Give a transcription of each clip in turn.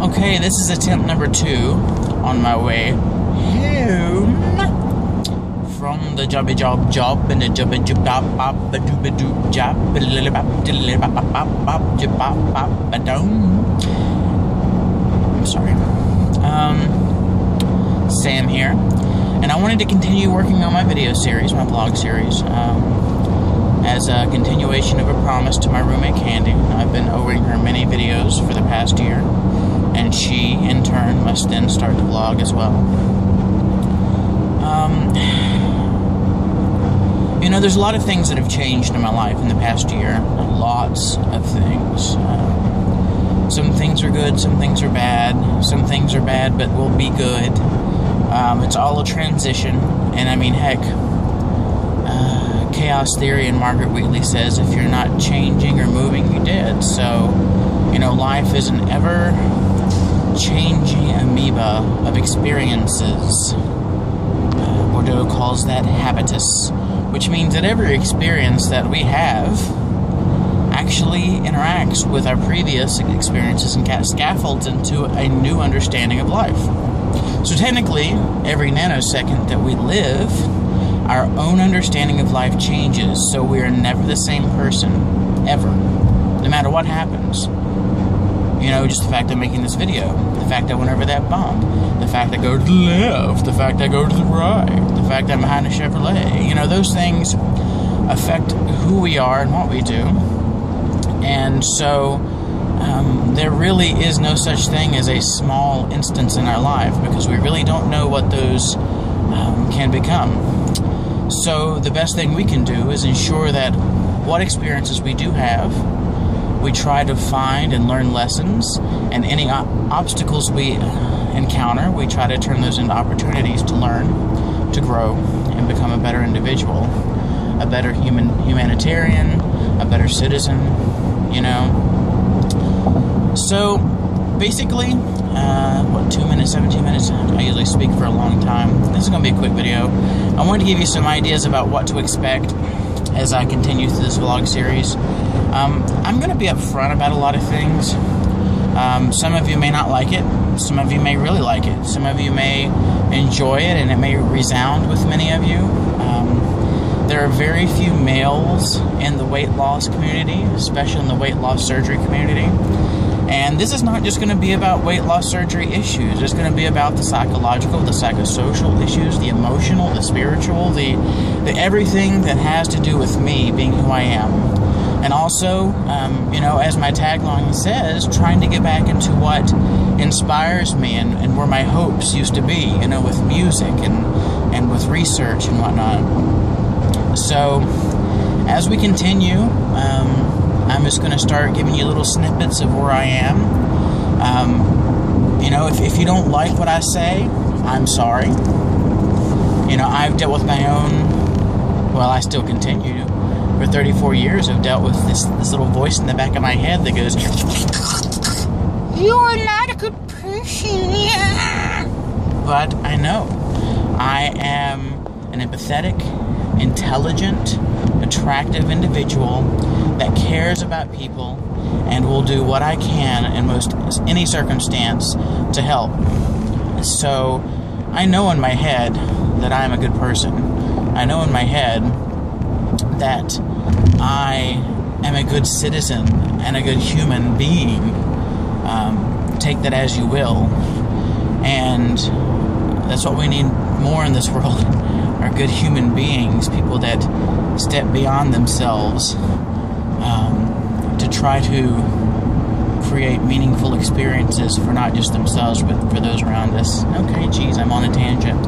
Okay, this is attempt number 2 on my way home from the job and the job I'm sorry. Sam here, and I wanted to continue working on my video series, my vlog series, as a continuation of a promise to my roommate Candy. I've been owing her many videos for the past year, and she, in turn, must then start to vlog as well. You know, there's a lot of things that have changed in my life in the past year. Lots of things. Some things are good, some things are bad. Some things are bad but will be good. It's all a transition. And I mean, heck, chaos theory and Margaret Wheatley says if you're not changing or moving, you're dead. So, you know, life is an ever-changing amoeba of experiences. Bordeaux calls that habitus, which means that every experience that we have actually interacts with our previous experiences and scaffolds into a new understanding of life. So technically, every nanosecond that we live, our own understanding of life changes, so we are never the same person, ever, no matter what happens. You know, just the fact I'm making this video, the fact I went over that bump, the fact I go to the left, the fact I go to the right, the fact I'm behind a Chevrolet, you know, those things affect who we are and what we do. And so there really is no such thing as a small instance in our life, because we really don't know what those can become. So the best thing we can do is ensure that what experiences we do have, we try to find and learn lessons, and any obstacles we encounter, we try to turn those into opportunities to learn, to grow, and become a better individual, a better humanitarian, a better citizen, you know. So, basically, 2 minutes, 17 minutes, I usually speak for a long time. This is going to be a quick video. I wanted to give you some ideas about what to expect as I continue through this vlog series. I'm going to be upfront about a lot of things. Some of you may not like it. Some of you may really like it. Some of you may enjoy it, and it may resound with many of you. There are very few males in the weight loss community, especially in the weight loss surgery community. And this is not just going to be about weight loss surgery issues. It's going to be about the psychological, the psychosocial issues, the emotional, the spiritual, the everything that has to do with me being who I am. And also, you know, as my tagline says, trying to get back into what inspires me and where my hopes used to be, you know, with music and with research and whatnot. So, as we continue, I'm just going to start giving you little snippets of where I am. You know, if you don't like what I say, I'm sorry. You know, I've dealt with my own, well, I still continue. For 34 years, I've dealt with this little voice in the back of my head that goes, "You are not a good person." But I know I am an empathetic, intelligent, attractive individual that cares about people and will do what I can in most any circumstance to help. So I know in my head that I am a good person. I know in my head that I am a good citizen and a good human being. Take that as you will. And that's what we need more in this world, are good human beings, people that step beyond themselves to try to create meaningful experiences for not just themselves, but for those around us. Okay, geez, I'm on a tangent.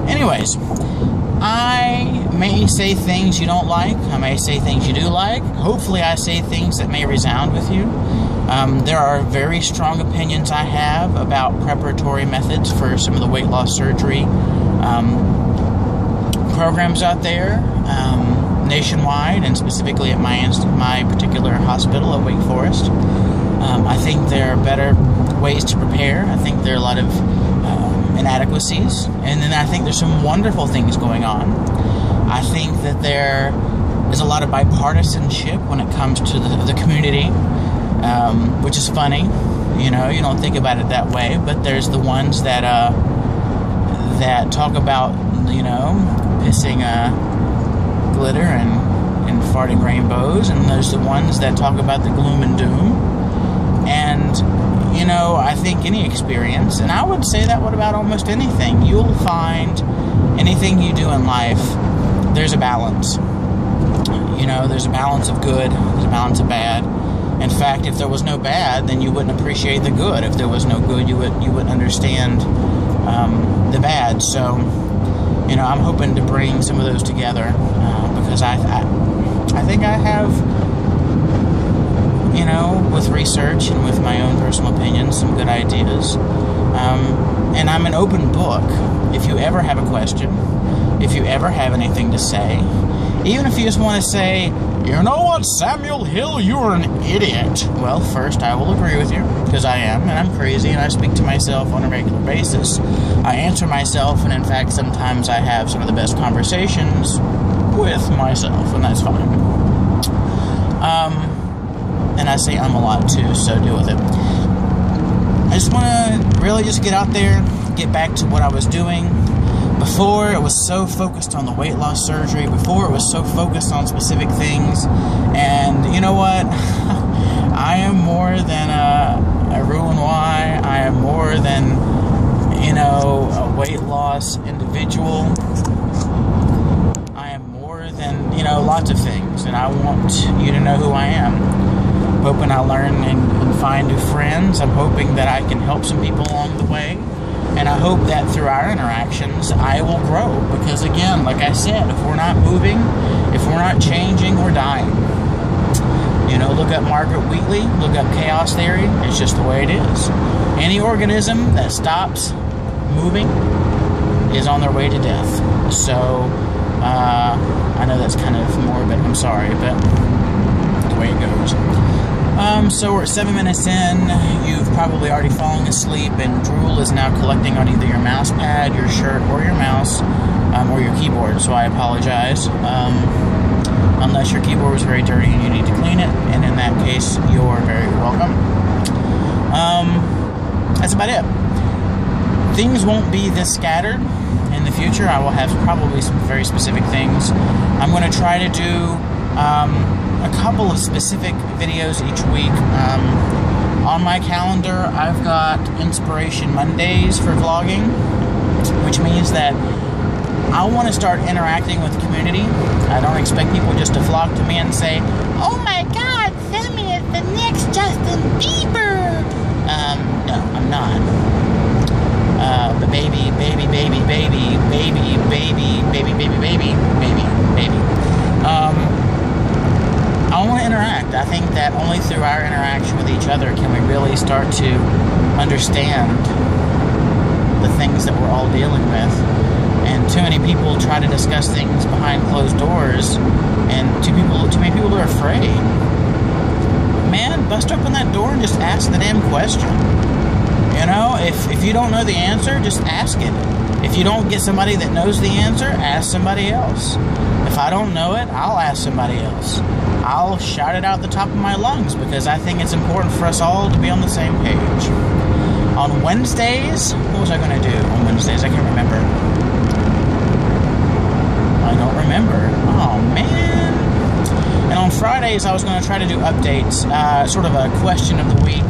Anyways, I may say things you don't like. I may say things you do like. Hopefully I say things that may resound with you. There are very strong opinions I have about preparatory methods for some of the weight loss surgery programs out there, nationwide, and specifically at my particular hospital at Wake Forest. I think there are better ways to prepare. I think there are a lot of inadequacies, and then I think there's some wonderful things going on. I think that there is a lot of bipartisanship when it comes to the community, which is funny. You know, you don't think about it that way, but there's the ones that talk about, you know, pissing glitter and farting rainbows, and there's the ones that talk about the gloom and doom. And, you know, I think any experience, and I would say that about almost anything, you'll find anything you do in life, there's a balance. You know, there's a balance of good, there's a balance of bad. In fact, if there was no bad, then you wouldn't appreciate the good. If there was no good, you wouldn't understand the bad. So, you know, I'm hoping to bring some of those together because I think I have, you know, with research and with my own personal opinions, some good ideas. And I'm an open book. If you ever have a question, if you ever have anything to say, even if you just want to say, you know what, Samuel Hill, you're an idiot. Well, first, I will agree with you, because I am, and I'm crazy, and I speak to myself on a regular basis. I answer myself, and in fact, sometimes I have some of the best conversations with myself, and that's fine. And I say I'm a lot, too, so deal with it. I just want to really just get out there, get back to what I was doing. Before, it was so focused on the weight loss surgery. Before, it was so focused on specific things. And you know what? I am more than a Roux-en-Y. I am more than, you know, a weight loss individual. I am more than, you know, lots of things. And I want you to know who I am. I'm hoping I learn and find new friends. I'm hoping that I can help some people along the way. And I hope that through our interactions, I will grow. Because again, like I said, if we're not moving, if we're not changing, we're dying. You know, look up Margaret Wheatley, look up chaos theory. It's just the way it is. Any organism that stops moving is on their way to death. So, I know that's kind of morbid, I'm sorry, but the way it goes. So we're at 7 minutes in. You've probably already fallen asleep, and drool is now collecting on either your mouse pad, your shirt, or your mouse, or your keyboard. So I apologize. Unless your keyboard was very dirty and you need to clean it, and in that case, you're very welcome. That's about it. Things won't be this scattered in the future. I will have probably some very specific things. I'm going to try to do a couple of specific videos each week. On my calendar, I've got Inspiration Mondays for vlogging, which means that I want to start interacting with the community. I don't expect people just to flock to me and say, "Oh my God, Sammy is the next Justin Bieber." No, I'm not. But baby. I want to interact. I think that only through our interaction with each other can we really start to understand the things that we're all dealing with. And too many people try to discuss things behind closed doors, and too many people are afraid. Man, bust open that door and just ask the damn question. You know, if you don't know the answer, just ask it. If you don't get somebody that knows the answer, ask somebody else. If I don't know it, I'll ask somebody else. I'll shout it out the top of my lungs, because I think it's important for us all to be on the same page. On Wednesdays, what was I going to do on Wednesdays? I can't remember. I don't remember. Oh, man. And on Fridays, I was going to try to do updates, sort of a question of the week.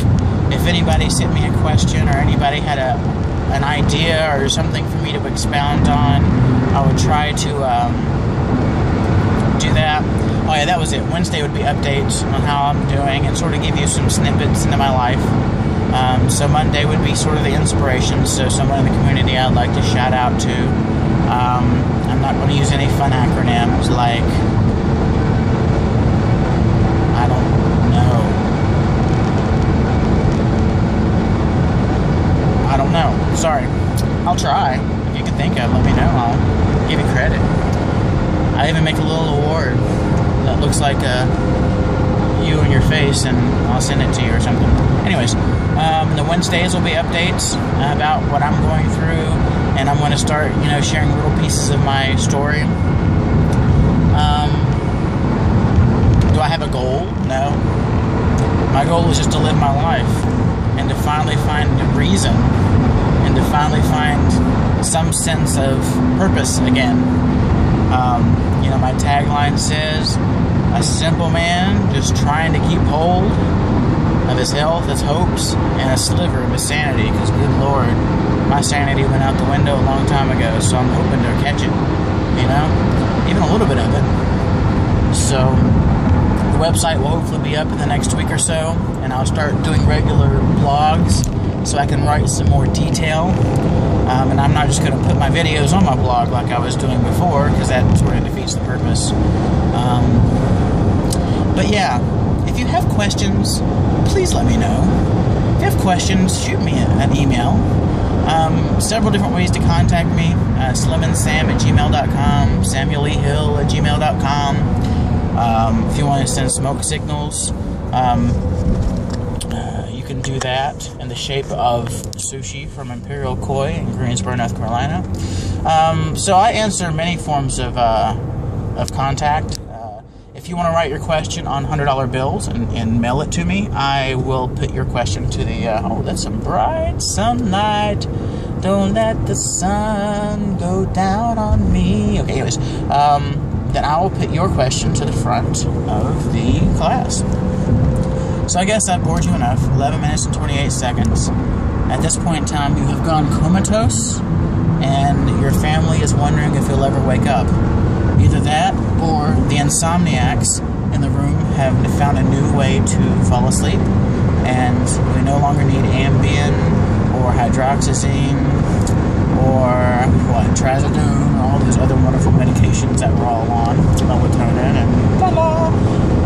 If anybody sent me a question, or anybody had an idea or something for me to expound on, I would try to do that. Oh yeah, that was it. Wednesday would be updates on how I'm doing and sort of give you some snippets into my life. So Monday would be sort of the inspiration, so someone in the community I'd like to shout out to. I'm not going to use any fun acronyms like, I don't know. Sorry. I'll try. If you can think of, let me know. I'll give you credit. I even make a little award that looks like you and your face, and I'll send it to you or something. Anyways, the Wednesdays will be updates about what I'm going through, and I'm going to start, you know, sharing little pieces of my story. Do I have a goal? No. My goal is just to live my life. and to finally find a reason, and to finally find some sense of purpose again. You know, my tagline says, a simple man just trying to keep hold of his health, his hopes, and a sliver of his sanity, because good Lord, my sanity went out the window a long time ago, so I'm hoping to catch it, you know, even a little bit of it. So the website will hopefully be up in the next week or so, and I'll start doing regular blogs so I can write some more detail. And I'm not just going to put my videos on my blog like I was doing before, because that sort of defeats the purpose. But yeah, if you have questions, please let me know. If you have questions, shoot me an email. Several different ways to contact me. slimandsam@gmail.com, samuelehill@gmail.com. If you want to send smoke signals, you can do that in the shape of sushi from Imperial Koi in Greensboro, North Carolina. So I answer many forms of contact. If you want to write your question on $100 bills and mail it to me, I will put your question to the, oh, that's some bright sunlight. Don't let the sun go down on me. Okay, anyways, then I will put your question to the front of the class. So I guess I've bored you enough. 11 minutes and 28 seconds. At this point in time, you have gone comatose, and your family is wondering if you'll ever wake up. Either that, or the insomniacs in the room have found a new way to fall asleep, and we no longer need Ambien, or hydroxyzine, or what, Trazodone, or all those other wonderful medications that we're all on, melatonin, and la-la.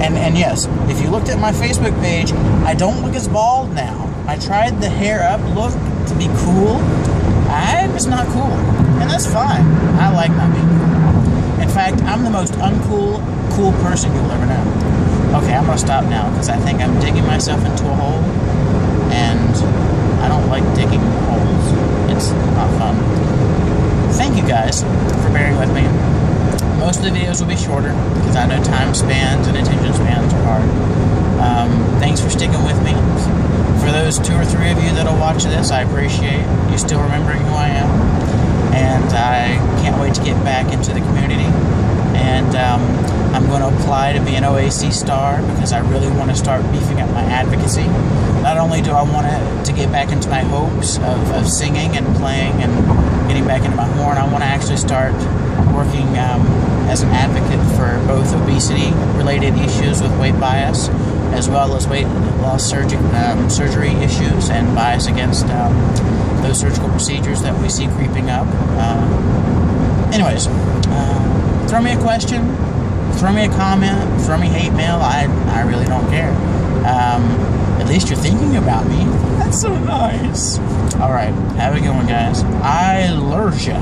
And yes, if you looked at my Facebook page, I don't look as bald now. I tried the hair up look to be cool. I'm just not cool, and that's fine. I like not being cool. In fact, I'm the most uncool, cool person you'll ever know. Okay, I'm gonna stop now, because I think I'm digging myself into a hole, and I don't like digging holes. It's not fun. Thank you guys for bearing with me. Most of the videos will be shorter, because I know time spans and attention spans are hard. Thanks for sticking with me. For those 2 or 3 of you that'll watch this, I appreciate you still remembering who I am. And I can't wait to get back into the community. And I'm going to apply to be an OAC star, because I really want to start beefing up my advocacy. Not only do I want to get back into my hopes of singing and playing and getting back into my horn, I want to actually start working as an advocate for both obesity-related issues with weight bias, as well as weight loss surgery issues and bias against those surgical procedures that we see creeping up. Anyways, throw me a question, throw me a comment, throw me hate mail. I really don't care. At least you're thinking about me. That's so nice. All right, have a good one, guys. I love ya.